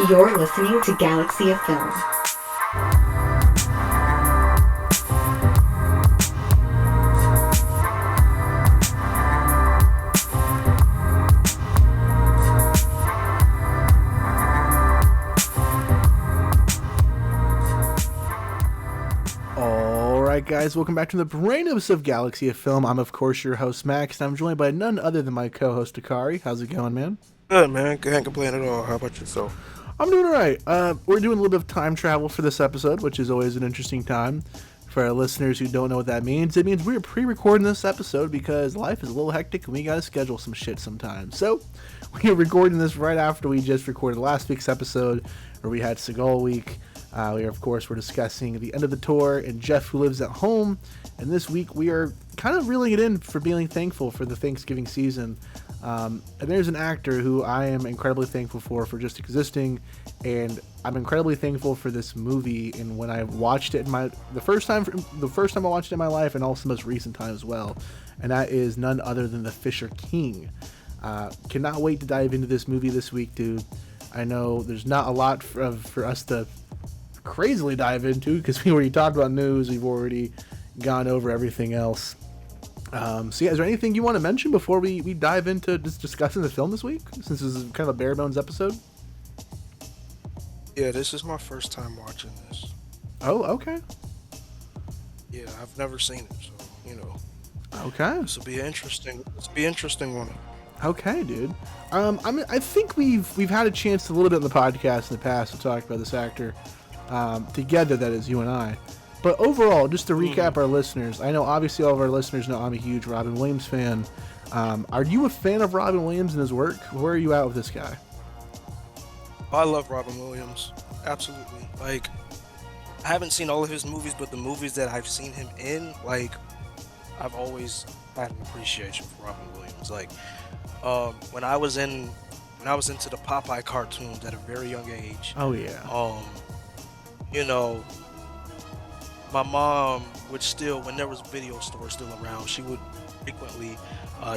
You're listening to Galaxy of Film. Alright guys, welcome back to the brainless of Galaxy of Film. I'm of course your host Max, and I'm joined by none other than my co-host Akari. How's it going, man? Good, man. Can't complain at all. How about yourself? I'm doing alright. We're doing a little bit of time travel for this episode, which is always an interesting time. For our listeners who don't know what that means, it means we're pre-recording this episode because life is a little hectic and we gotta schedule some shit sometimes. So, we're recording this right after we just recorded last week's episode, where we had Seagal Week. We're discussing the end of the tour and Jeff Who Lives at Home. And this week we are kind of reeling it in for being thankful for the Thanksgiving season. And there's an actor who I am incredibly thankful for just existing. And I'm incredibly thankful for this movie. And when I watched it the first time I watched it in my life, and also most recent time as well. And that is none other than The Fisher King. Cannot wait to dive into this movie this week, dude. I know there's not a lot for us to crazily dive into because we already talked about news. We've already gone over everything else. So yeah, is there anything you want to mention before we dive into just discussing the film this week, since this is kind of a bare bones episode? Yeah, this is my first time watching this. Oh, okay. Yeah, I've never seen it, so Okay. This will be interesting one. Okay, dude. I think we've had a chance a little bit in the podcast in the past to talk about this actor together. That is, you and I. But overall, just to recap our listeners, I know obviously all of our listeners know I'm a huge Robin Williams fan. Are you a fan of Robin Williams and his work? Where are you at with this guy? I love Robin Williams. Absolutely. Like, I haven't seen all of his movies, but the movies that I've seen him in, like, I've always had an appreciation for Robin Williams. Like, when I was into the Popeye cartoons at a very young age. Oh yeah. My mom would still, when there was video stores still around, she would frequently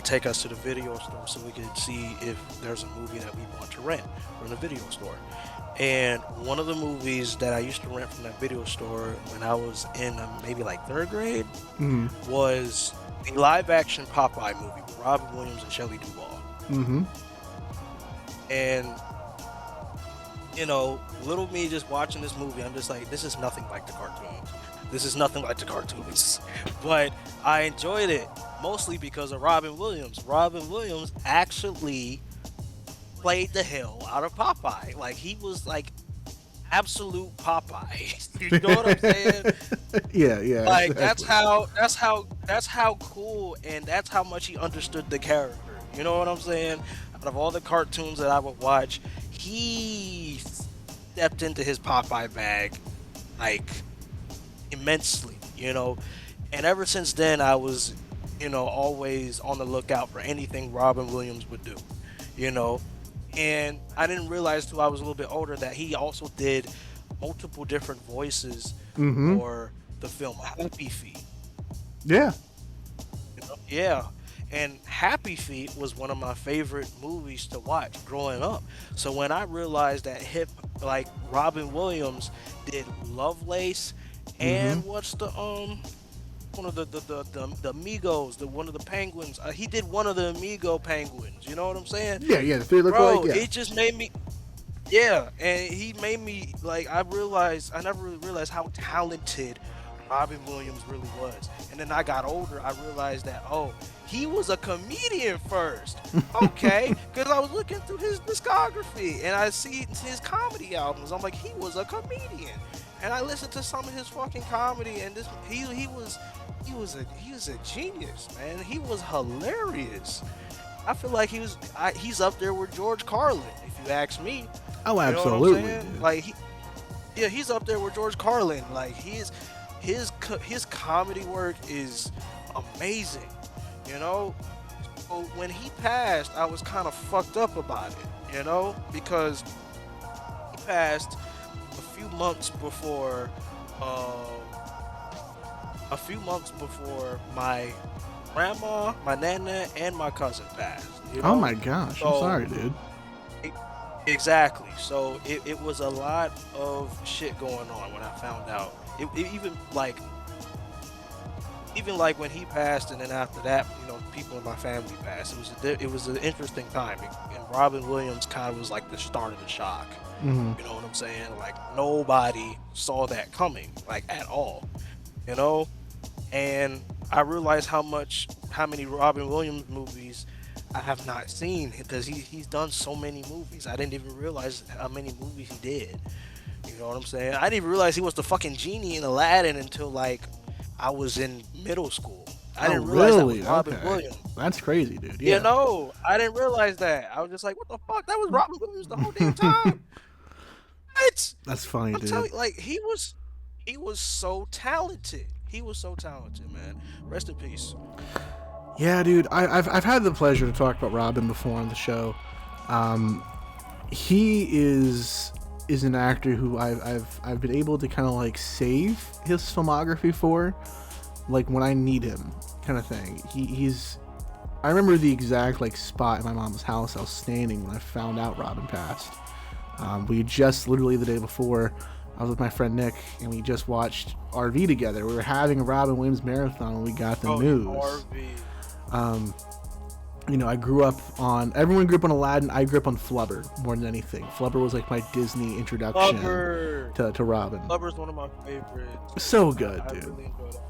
take us to the video store so we could see if there's a movie that we want to rent from the video store. And one of the movies that I used to rent from that video store when I was in maybe like third grade was the live-action Popeye movie with Robin Williams and Shelley Duvall. Mm-hmm. And little me just watching this movie, I'm just like, this is nothing like the cartoons. This is nothing like the cartoons. But I enjoyed it mostly because of Robin Williams. Robin Williams actually played the hell out of Popeye. Like, he was like absolute Popeye. You know what I'm saying? Yeah. Like, exactly. that's how cool, and that's how much he understood the character. You know what I'm saying? Out of all the cartoons that I would watch, he stepped into his Popeye bag like immensely, and ever since then I was, always on the lookout for anything Robin Williams would do, and I didn't realize till I was a little bit older that he also did multiple different voices for the film Happy Feet. Yeah. Yeah. And Happy Feet was one of my favorite movies to watch growing up. So when I realized that Robin Williams did Lovelace and what's the one of the Amigos, one of the penguins. He did one of the Amigo penguins. You know what I'm saying? Yeah. The three look Bro, like, yeah. it just made me. Yeah, and he made me I never really realized how talented Robin Williams really was. And then I got older, I realized that, he was a comedian first. Okay, because I was looking through his discography and I see his comedy albums. I'm like, he was a comedian. And I listened to some of his fucking comedy, and he was a genius, man. He was hilarious. I feel like he's up there with George Carlin, if you ask me. Oh, You know absolutely. what I'm saying? Like, he's up there with George Carlin. Like, his comedy work is amazing. So when he passed, I was kind of fucked up about it, because he passed a few months before my grandma, my nana, and my cousin passed. Oh my gosh, I'm sorry, dude. Exactly. So it was a lot of shit going on when I found out. Even like when he passed, and then after that, people in my family passed. It was an interesting time, and Robin Williams kind of was like the start of the shock. Hmm. You know what I'm saying? Like nobody saw that coming, like at all. You know, and I realized how many Robin Williams movies I have not seen because he's done so many movies. I didn't even realize how many movies he did. You know what I'm saying? I didn't even realize he was the fucking genie in Aladdin until like I was in middle school. I Oh, didn't realize that was really? Robin Okay. Williams. That's crazy, dude. You Yeah. know, I didn't realize that. I was just like, what the fuck? That was Robin Williams the whole damn time. What? That's funny, I'm dude. telling you, like he was so talented. He was so talented, man. Rest in peace. Yeah, dude. I've had the pleasure to talk about Robin before on the show. Um, he is an actor who I've been able to kind of like save his filmography for, like when I need him, kind of thing. He's. I remember the exact like spot in my mom's house I was standing when I found out Robin passed. We just literally the day before, I was with my friend Nick, and we just watched RV together. We were having a Robin Williams marathon when we got the news. RV. Um, I grew up on. Everyone grew up on Aladdin. I grew up on Flubber more than anything. Flubber was like my Disney introduction to Robin. Flubber's one of my favorites. So good, I dude. really enjoy that.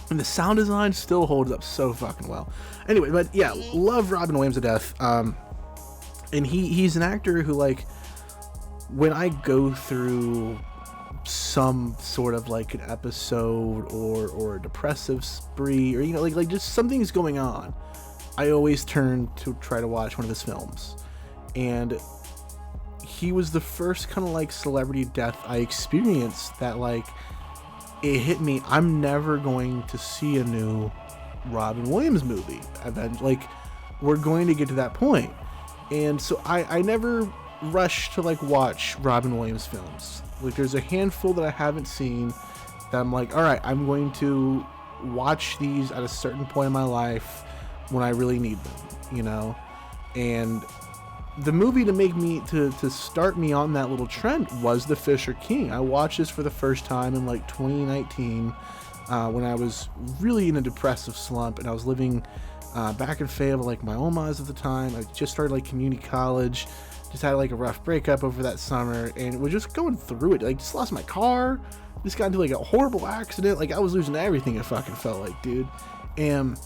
And the sound design still holds up so fucking well. Anyway, but yeah, love Robin Williams to death. And he's an actor who, like, when I go through some sort of like an episode or a depressive spree, or like just something's going on, I always turn to try to watch one of his films. And he was the first kind of like celebrity death I experienced that, like, it hit me. I'm never going to see a new Robin Williams movie. Like, we're going to get to that point. And so I never rush to like watch Robin Williams films. Like, there's a handful that I haven't seen that I'm like, all right, I'm going to watch these at a certain point in my life when I really need them, And the movie to make me to start me on that little trend was The Fisher King. I watched this for the first time in like 2019 when I was really in a depressive slump, and I was living back in Fayetteville, like my Omas at the time. I just started like community college, just had like a rough breakup over that summer, and was just going through it. Like, just lost my car, just got into like a horrible accident. Like, I was losing everything. It fucking felt like, dude. And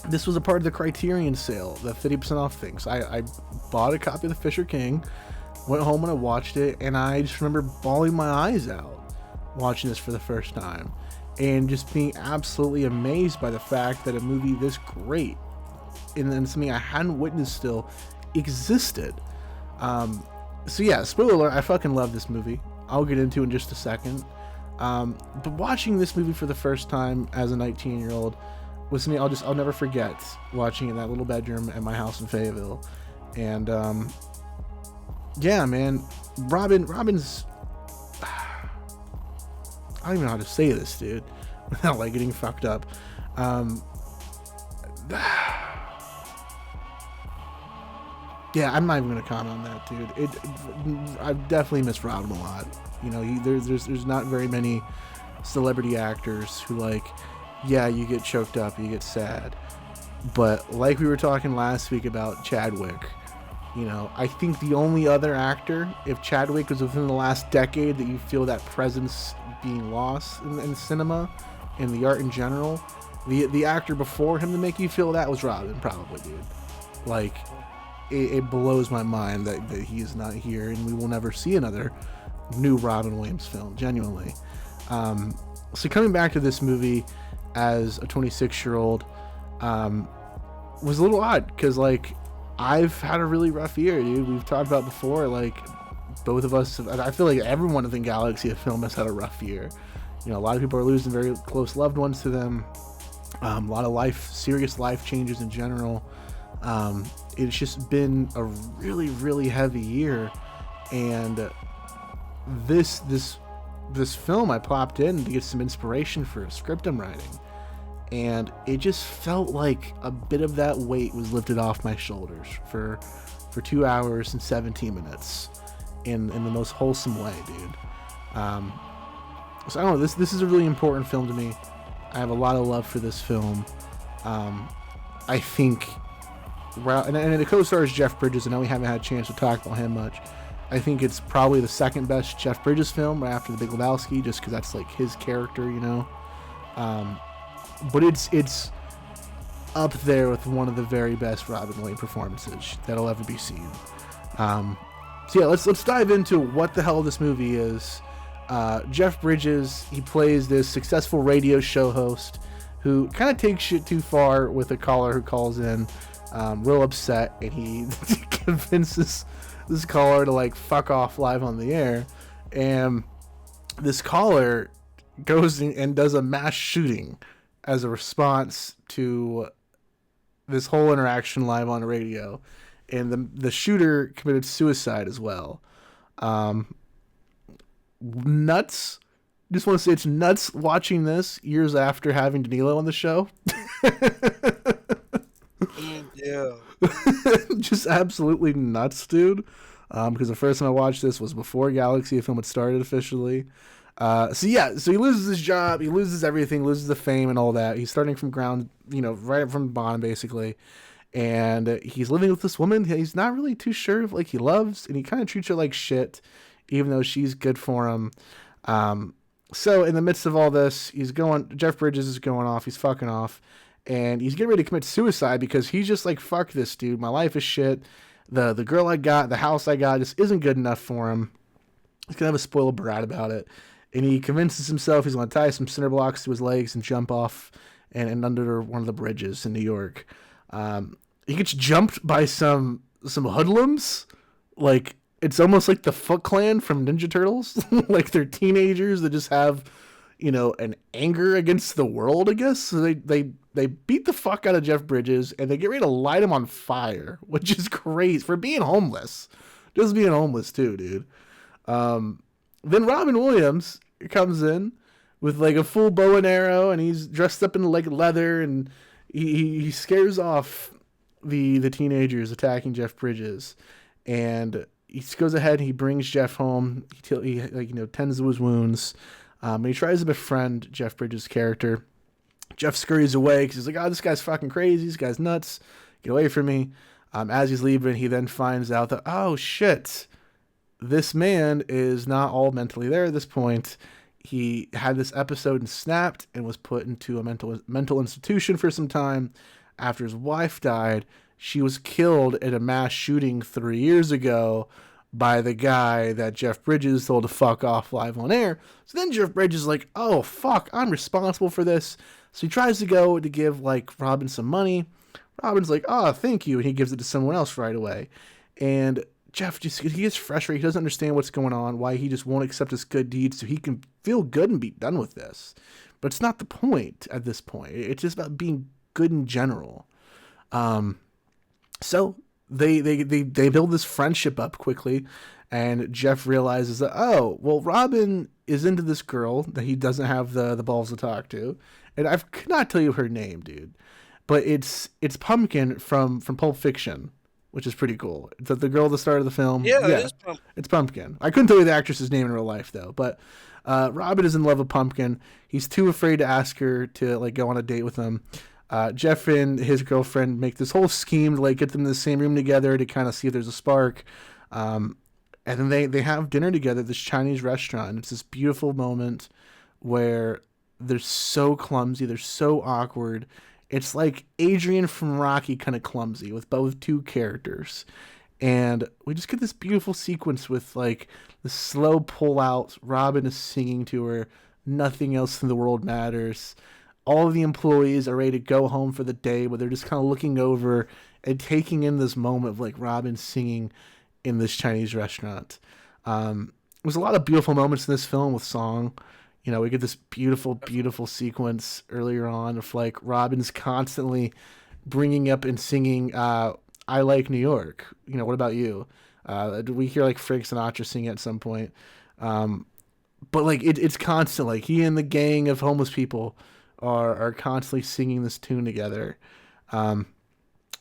this was a part of the Criterion sale, the 50% off thing. So I bought a copy of The Fisher King, went home and I watched it, and I just remember bawling my eyes out watching this for the first time, and just being absolutely amazed by the fact that a movie this great, and then something I hadn't witnessed still, existed. So yeah, spoiler alert, I fucking love this movie. I'll get into it in just a second. But watching this movie for the first time as a 19-year-old was something I'll never forget, watching in that little bedroom at my house in Fayetteville. And yeah, man, Robin's I don't even know how to say this, dude, without like getting fucked up. Yeah, I'm not even gonna comment on that, dude. I definitely miss Robin a lot. There's not very many celebrity actors who, like, yeah, you get choked up, you get sad, but like we were talking last week about Chadwick, I think the only other actor, if Chadwick was within the last decade, that you feel that presence being lost in cinema and the art in general, the actor before him to make you feel that was Robin, probably, dude. Like, it blows my mind that he is not here, and we will never see another new Robin Williams film, genuinely. So coming back to this movie as a 26-year-old was a little odd, because, like, I've had a really rough year, dude. We've talked about before, like, both of us, I feel like everyone in the galaxy of film has had a rough year. A lot of people are losing very close loved ones to them. A lot of serious life changes in general. It's just been a really, really heavy year, and this film I popped in to get some inspiration for a script I'm writing, and it just felt like a bit of that weight was lifted off my shoulders for for 2 hours and 17 minutes in the most wholesome way, dude. So I don't know, this is a really important film to me. I have a lot of love for this film. I think, and the co-stars Jeff Bridges. I know we haven't had a chance to talk about him much. I think it's probably the second best Jeff Bridges film right after The Big Lebowski, just because that's like his character, you know. But it's up there with one of the very best Robin Williams performances that'll ever be seen. So yeah, let's dive into what the hell this movie is. Jeff Bridges, he plays this successful radio show host who kind of takes shit too far with a caller who calls in real upset, and he convinces this caller to like fuck off live on the air, and this caller goes and does a mass shooting as a response to this whole interaction live on the radio, and the shooter committed suicide as well. Nuts. Just want to say it's nuts watching this years after having Danilo on the show. Yeah. Just absolutely nuts, dude. Because the first time I watched this was before Galaxy of Film had started officially. So he loses his job, he loses everything, loses the fame and all that. He's starting from ground, right from the bottom basically. And he's living with this woman he's not really too sure if like he loves, and he kind of treats her like shit, even though she's good for him. So in the midst of all this, Jeff Bridges is going off, he's fucking off, and he's getting ready to commit suicide because he's just like, fuck this, dude. My life is shit. The girl I got, the house I got just isn't good enough for him. He's gonna have a spoiled brat about it. And he convinces himself he's gonna tie some cinder blocks to his legs and jump off and under one of the bridges in New York. He gets jumped by some hoodlums. Like, it's almost like the Foot Clan from Ninja Turtles. Like, they're teenagers that just have, an anger against the world, I guess. So they beat the fuck out of Jeff Bridges, and they get ready to light him on fire, which is crazy for being homeless. Just being homeless, too, dude. Then Robin Williams comes in with, like, a full bow and arrow, and he's dressed up in, like, leather, and he scares off the teenagers attacking Jeff Bridges. And he goes ahead and he brings Jeff home. He tends to his wounds. And he tries to befriend Jeff Bridges' character. Jeff scurries away because he's like, oh, this guy's fucking crazy. This guy's nuts. Get away from me. As he's leaving, he then finds out that, oh, shit, this man is not all mentally there at this point. He had this episode and snapped and was put into a mental institution for some time. After his wife died, she was killed in a mass shooting 3 years ago by the guy that Jeff Bridges told to fuck off live on air. So then Jeff Bridges is like, oh, fuck, I'm responsible for this. So he tries to go to give, like, Robin some money. Robin's like, oh, thank you. And he gives it to someone else right away. And Jeff he gets frustrated. He doesn't understand what's going on, why he just won't accept his good deeds so he can feel good and be done with this. But it's not the point at this point. It's just about being good in general. So they build this friendship up quickly, and Jeff realizes that, oh, well, Robin is into this girl that he doesn't have the balls to talk to, and I could not tell you her name, dude, but it's Pumpkin from Pulp Fiction, which is pretty cool. It's the girl at the start of the film. Yeah. It is Pumpkin. It's Pumpkin. I couldn't tell you the actress's name in real life though, but Robin is in love with Pumpkin. He's too afraid to ask her to like go on a date with him. Jeff and his girlfriend make this whole scheme to like get them in the same room together to kind of see if there's a spark. And then they have dinner together at this Chinese restaurant. It's this beautiful moment where they're so clumsy, they're so awkward. It's like Adrian from Rocky kind of clumsy with both two characters. And we just get this beautiful sequence with like the slow pull out. Robin is singing to her. Nothing else in the world matters. All of the employees are ready to go home for the day, but they're just kind of looking over and taking in this moment of like Robin singing in this Chinese restaurant. There's a lot of beautiful moments in this film with song. We get this beautiful, beautiful sequence earlier on of like Robin's constantly bringing up and singing I Like New York. What about you? We hear like Frank Sinatra sing at some point. But like it's constant. Like he and the gang of homeless people are constantly singing this tune together. So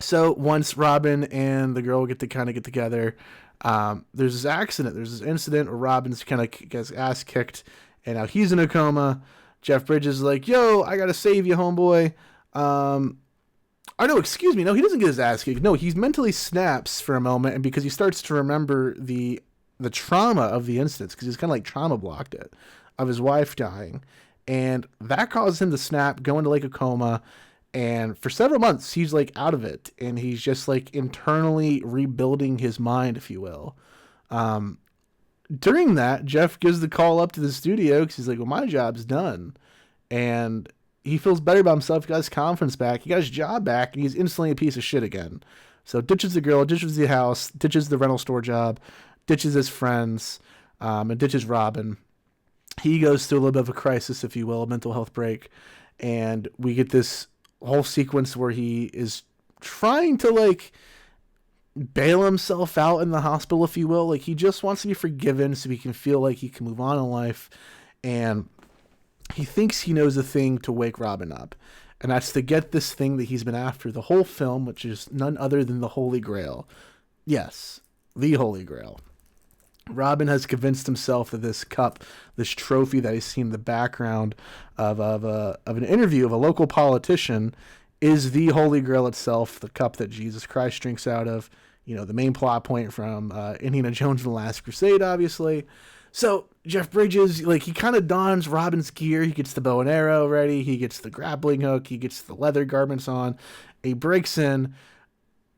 So once Robin and the girl get get together, there's this accident. There's this incident where Robin's kind of gets ass kicked, and now he's in a coma. Jeff Bridges is like, "Yo, I gotta save you, homeboy." Oh no, excuse me. No, he doesn't get his ass kicked. No, he mentally snaps for a moment, and because he starts to remember the trauma of the incidents, because he's kind of like trauma blocked it, of his wife dying, and that causes him to snap, go into like a coma, and for several months he's like out of it, and he's just like internally rebuilding his mind, if you will. During that, Jeff gives the call up to the studio because he's like, "Well, my job's done," and he feels better about himself. He got his confidence back. He got his job back, and he's instantly a piece of shit again. So ditches the girl, ditches the house, ditches the rental store job, ditches his friends, and ditches Robin. He goes through a little bit of a crisis, if you will, a mental health break, and we get this whole sequence where he is trying to like bail himself out in the hospital, if you will. Like he just wants to be forgiven so he can feel like he can move on in life, and he thinks he knows a thing to wake Robin up, and that's to get this thing that he's been after the whole film, which is none other than the Holy Grail. Yes, the Holy Grail. Robin has convinced himself that this cup, this trophy that he's seen in the background of an interview of a local politician, is the Holy Grail itself, the cup that Jesus Christ drinks out of. You know, the main plot point from Indiana Jones and the Last Crusade, obviously. So Jeff Bridges, like, he kind of dons Robin's gear. He gets the bow and arrow ready. He gets the grappling hook. He gets the leather garments on. He breaks in,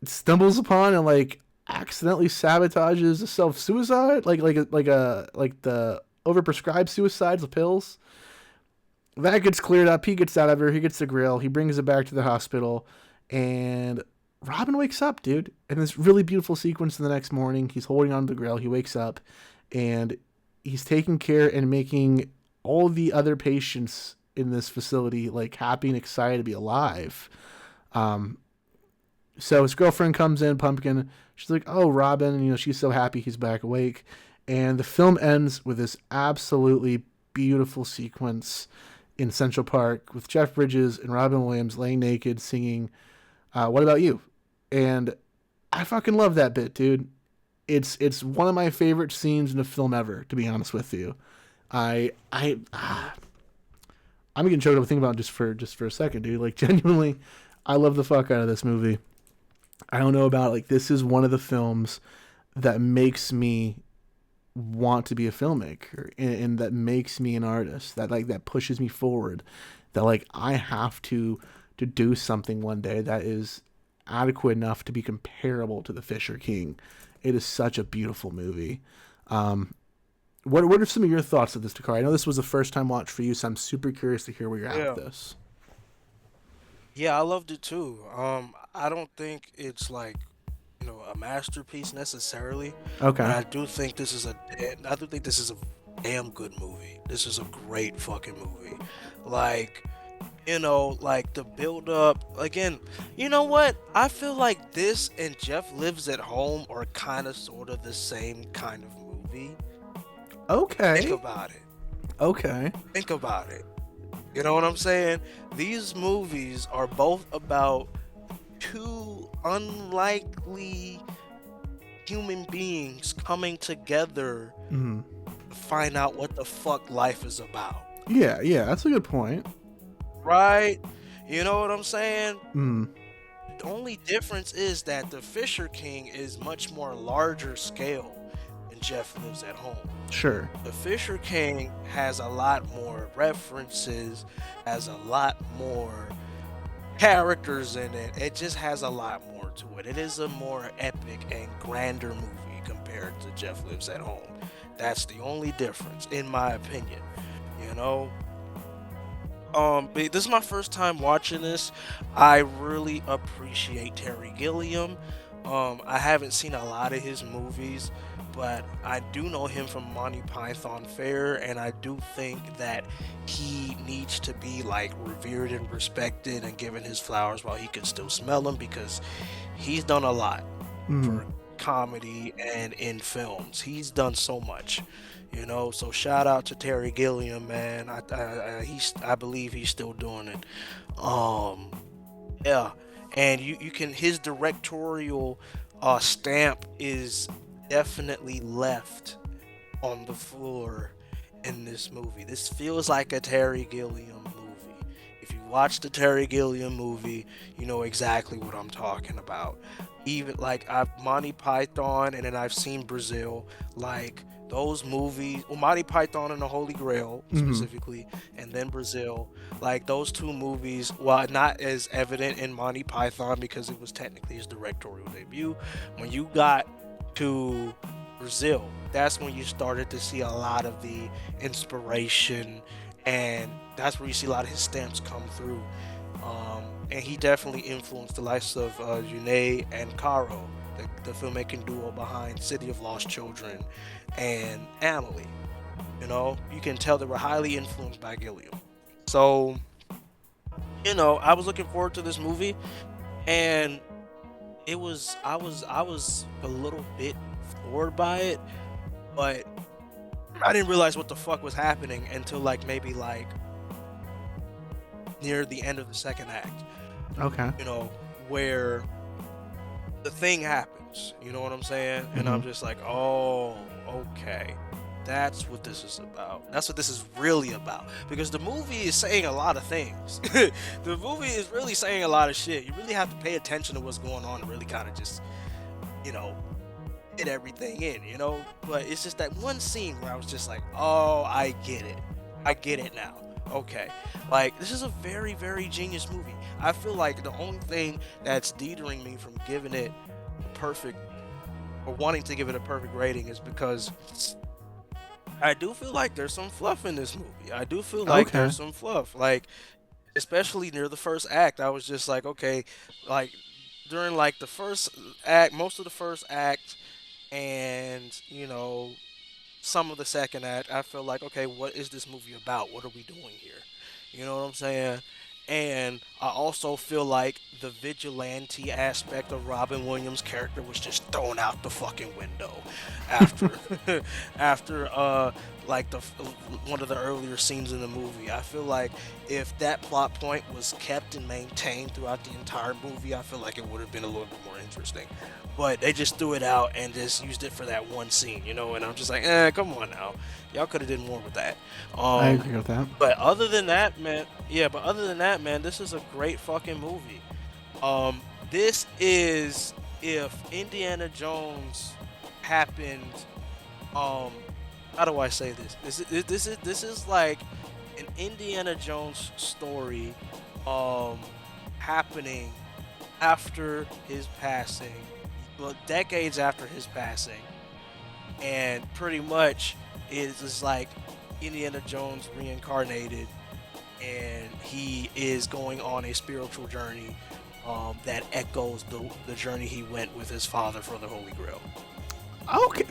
stumbles upon, and like accidentally sabotages a self-suicide, like the overprescribed suicides with pills. That gets cleared up. He gets out of her. He gets the Grail. He brings it back to the hospital, and Robin wakes up, dude. In this really beautiful sequence the next morning, he's holding on to the Grail. He wakes up, and he's taking care and making all the other patients in this facility like happy and excited to be alive. So his girlfriend comes in, Pumpkin. She's like, "Oh, Robin," and, she's so happy he's back awake. And the film ends with this absolutely beautiful sequence in Central Park with Jeff Bridges and Robin Williams laying naked singing "What About You?" And I fucking love that bit, dude. It's one of my favorite scenes in a film ever, to be honest with you. I'm getting choked up thinking about it just for a second, dude. Like, genuinely, I love the fuck out of this movie. I don't know about, like, this is one of the films that makes me want to be a filmmaker, and that makes me an artist, that pushes me forward, that like I have to do something one day that is adequate enough to be comparable to The Fisher King. It is such a beautiful movie. What are some of your thoughts of this, Takari? I know this was a first time watch for you, so I'm super curious to hear where you're at with this. Yeah, I loved it too. I don't think it's like, a masterpiece necessarily, but Okay. I do think this is a damn good movie. This is a great fucking movie. Like, like the build up again. You know what? I feel like this and Jeff Lives at Home are kind of sort of the same kind of movie. Think Okay. about it. Okay. Think about it. You know what I'm saying? These movies are both about two unlikely human beings coming together Hmm. to find out what the fuck life is about. Yeah, that's a good point. Right? You know what I'm saying? Mm. The only difference is that the Fisher King is much more larger scale than Jeff Lives at Home. Sure. The Fisher King has a lot more references, has a lot more characters in it. It just has a lot more to it. It is a more epic and grander movie compared to Jeff Lives at Home. That's the only difference, in my opinion. You know, but this is my first time watching this. I really appreciate Terry Gilliam. I haven't seen a lot of his movies, but I do know him from Monty Python Fair, and I do think that he needs to be like revered and respected and given his flowers while he can still smell them, because he's done a lot Mm. for comedy and in films. He's done so much, So shout out to Terry Gilliam, man. I believe he's still doing it. Yeah, and you can his directorial stamp is definitely left on the floor in this movie. This feels like a Terry Gilliam movie. If you watch the Terry Gilliam movie, you know exactly what I'm talking about. Even like I've Monty Python and then I've seen Brazil, like those movies, well, Monty Python and the Holy Grail specifically, and then Brazil, like those two movies, while not as evident in Monty Python because it was technically his directorial debut, when you got to Brazil, that's when you started to see a lot of the inspiration, and that's where you see a lot of his stamps come through. And he definitely influenced the likes of Janae and Caro, the filmmaking duo behind City of Lost Children and Amelie. You know, you can tell they were highly influenced by Gilliam. So, you know, I was looking forward to this movie, and I was a little bit floored by it, but I didn't realize what the fuck was happening until like maybe like near the end of the second act. Okay. You know, where the thing happens. You know what I'm saying? And I'm just like, oh, okay. That's what this is about. That's what this is really about. Because the movie is saying a lot of things. The movie is really saying a lot of shit. You really have to pay attention to what's going on and really kind of just, you know, fit everything in, you know? But it's just that one scene where I was just like, oh, I get it. I get it now. Okay. Like, this is a very, very genius movie. I feel like the only thing that's deterring me from giving it a perfect, or wanting to give it a perfect rating, is because I do feel like there's some fluff in this movie. I do feel like Okay. there's some fluff. Like, especially near the first act, I was just like, okay, like, during, like, the first act, most of the first act, and, you know, some of the second act, I feel like, okay, what is this movie about? What are we doing here? You know what I'm saying? And I also feel like the vigilante aspect of Robin Williams' character was just thrown out the fucking window after after like the one of the earlier scenes in the movie. I feel like if that plot point was kept and maintained throughout the entire movie, I feel like it would have been a little bit more interesting. But they just threw it out and just used it for that one scene, you know. And I'm just like, come on now, y'all could have did more with that. I agree with that. But other than that, man, yeah. But other than that, man, this is a great fucking movie. This is if Indiana Jones happened. How do I say this? This is like an Indiana Jones story, happening after his passing, well, decades after his passing, and pretty much is like Indiana Jones reincarnated, and he is going on a spiritual journey that echoes the journey he went with his father for the Holy Grail. Okay.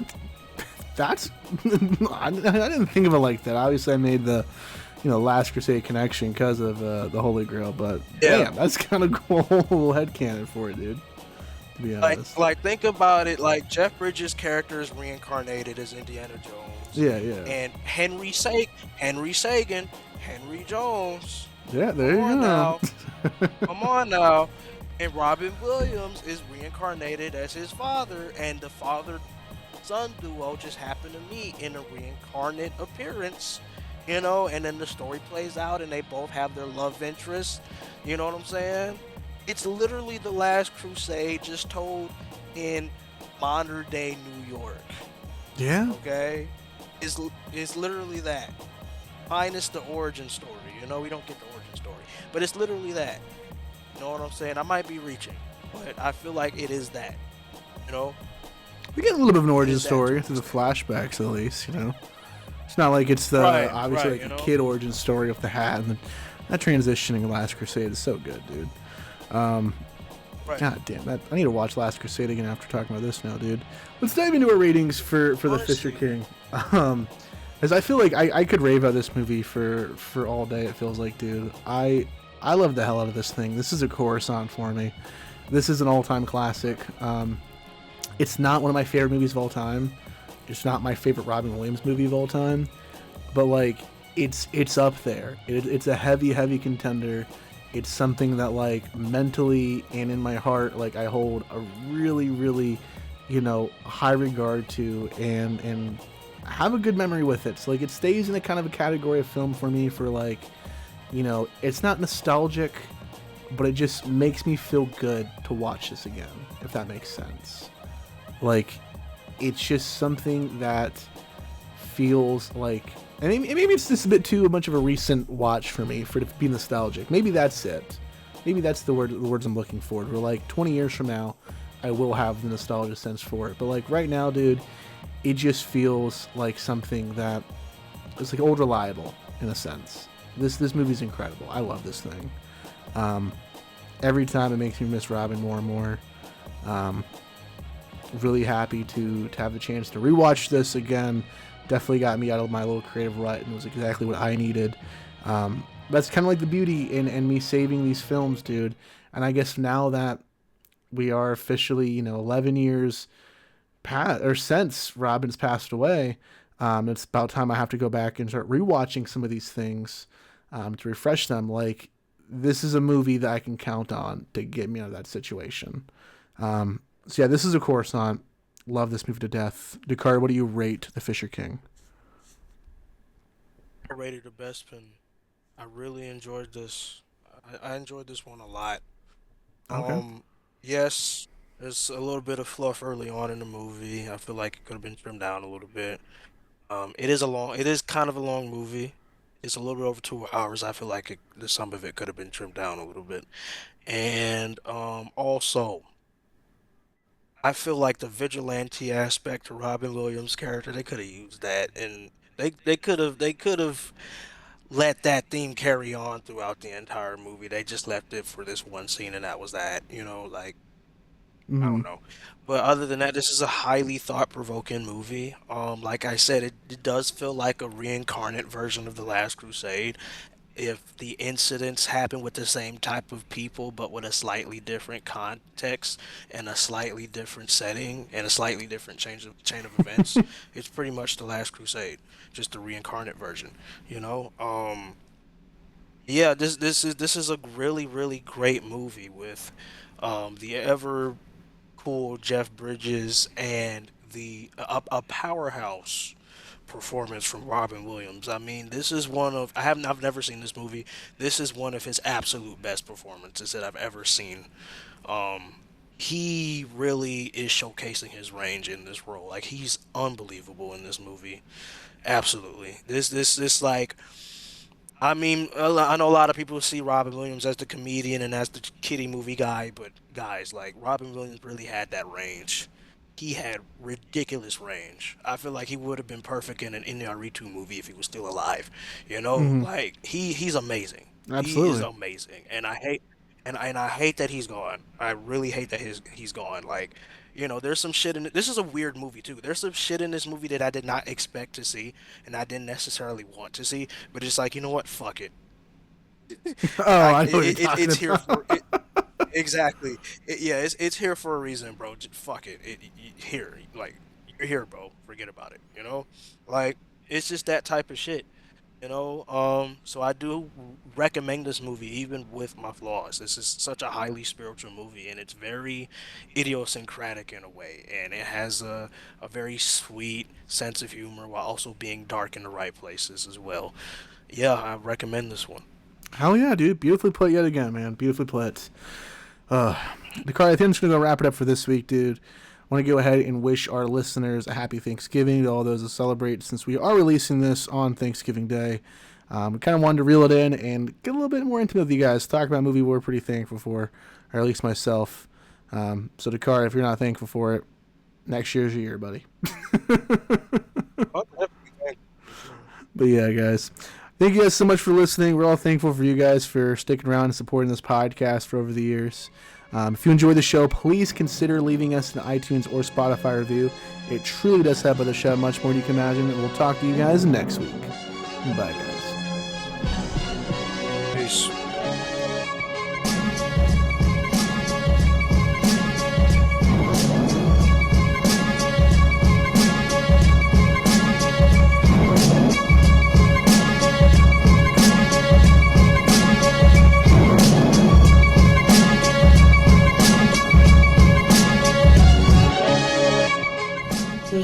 That's I didn't think of it like that. Obviously, I made the Last Crusade connection because of the Holy Grail, but Yeah. damn, that's kind of cool little headcanon for it, dude. To be honest. Like think about it. Like Jeff Bridges' character is reincarnated as Indiana Jones. Yeah. And Henry Sagan, Henry Jones. Yeah, there Come you on go. now. Come on now. And Robin Williams is reincarnated as his father, and the father-son duo just happened to meet in a reincarnate appearance, you know, and then the story plays out and they both have their love interests, you know what I'm saying? It's literally the Last Crusade just told in modern day New York, Yeah. okay? It's literally that. Minus the origin story, you know, we don't get the origin story, but it's literally that. You know what I'm saying? I might be reaching, but I feel like it is that, you know? We get a little bit of an origin Is that story to through the flashbacks, at least. You know, it's not like it's the obviously right, like you a know? kid origin story with the hat, and then that transitioning in Last Crusade is so good, dude. Right. God damn that! I need to watch Last Crusade again after talking about this now, dude. Let's dive into our ratings for the Fisher Honestly. King. As I feel like I could rave about this movie for all day. It feels like, dude. I love the hell out of this thing. This is a Coruscant for me. This is an all-time classic. It's not one of my favorite movies of all time. It's not my favorite Robin Williams movie of all time. But like, it's up there. It's a heavy contender. It's something that like mentally and in my heart, like I hold a really, really, high regard to, and have a good memory with it. So like it stays in a kind of a category of film for me for like, it's not nostalgic, but it just makes me feel good to watch this again, if that makes sense. Like, it's just something that feels like, and maybe it's just a bit too much of a recent watch for me for it to be nostalgic. Maybe that's it. Maybe that's the words I'm looking for. Where like 20 years from now, I will have the nostalgia sense for it. But like right now, dude, it just feels like something that is like old reliable in a sense. This movie's incredible. I love this thing. Every time it makes me miss Robin more and more. Really happy to have the chance to rewatch this again. Definitely got me out of my little creative rut and was exactly what I needed. That's kind of like the beauty in me saving these films, dude. And I guess now that we are officially, 11 years since Robin's passed away, it's about time I have to go back and start rewatching some of these things to refresh them. Like, this is a movie that I can count on to get me out of that situation. So yeah, this is a Coruscant. Love this movie to death. Dakar, what do you rate The Fisher King? I rated the best pin. I really enjoyed this. I enjoyed this one a lot. Okay. Yes, there's a little bit of fluff early on in the movie. I feel like it could have been trimmed down a little bit. It is kind of a long movie. It's a little bit over 2 hours. I feel like some of it could have been trimmed down a little bit. And also, I feel like the vigilante aspect to Robin Williams' character, they could have used that, and they could have let that theme carry on throughout the entire movie. They just left it for this one scene, and that was that. Like, I Mm-hmm. don't know. But other than that, this is a highly thought-provoking movie. Like I said, it does feel like a reincarnate version of The Last Crusade. If the incidents happen with the same type of people, but with a slightly different context and a slightly different setting and a slightly different chain of events, it's pretty much The Last Crusade, just the reincarnate version. You know. Yeah, this is a really really great movie with the ever cool Jeff Bridges and a powerhouse performance from Robin Williams. I mean, this is one of I've never seen this movie. This is one of his absolute best performances that I've ever seen. Um, he really is showcasing his range in this role. Like, he's unbelievable in this movie. Absolutely. This like, I mean, I know a lot of people see Robin Williams as the comedian and as the kiddie movie guy, but guys, like, Robin Williams really had that range. He had ridiculous range. I feel like he would have been perfect in an Inarritu movie if he was still alive. Mm-hmm. Like, he's amazing. He is Absolutely. amazing, and I hate that he's gone. I really hate that he's gone. Like, there's some shit in it. This is a weird movie too. There's some shit in this movie that I did not expect to see, and I didn't necessarily want to see. But it's like, you know what? Fuck it. Oh, I know what you're It's talking here about. for it. Exactly. Yeah, it's here for a reason, bro. Just fuck it. Here, like, you're here, bro. Forget about it. Like, it's just that type of shit. So I do recommend this movie, even with my flaws. This is such a highly spiritual movie, and it's very idiosyncratic in a way, and it has a very sweet sense of humor while also being dark in the right places as well. Yeah, I recommend this one. Hell yeah, dude. Beautifully put yet again, man. Beautifully put. Uh, Dakar, I think I'm just going to go wrap it up for this week, dude. I want to go ahead and wish our listeners a happy Thanksgiving to all those that celebrate, since we are releasing this on Thanksgiving Day. We kind of wanted to reel it in and get a little bit more intimate with you guys. Talk about a movie we're pretty thankful for, or at least myself. So, Dakar, if you're not thankful for it, next year's your year, buddy. Oh, definitely. But yeah, guys. Thank you guys so much for listening. We're all thankful for you guys for sticking around and supporting this podcast for over the years. If you enjoy the show, please consider leaving us an iTunes or Spotify review. It truly does help out the show much more than you can imagine. And we'll talk to you guys next week. Bye, guys. Peace.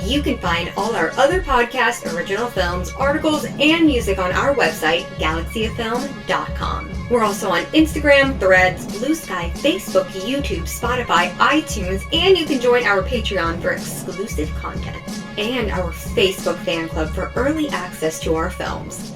You can find all our other podcast, original films, articles, and music on our website, galaxyofilm.com. We're also on Instagram, Threads, Blue Sky, Facebook, YouTube, Spotify, iTunes, and you can join our Patreon for exclusive content and our Facebook fan club for early access to our films.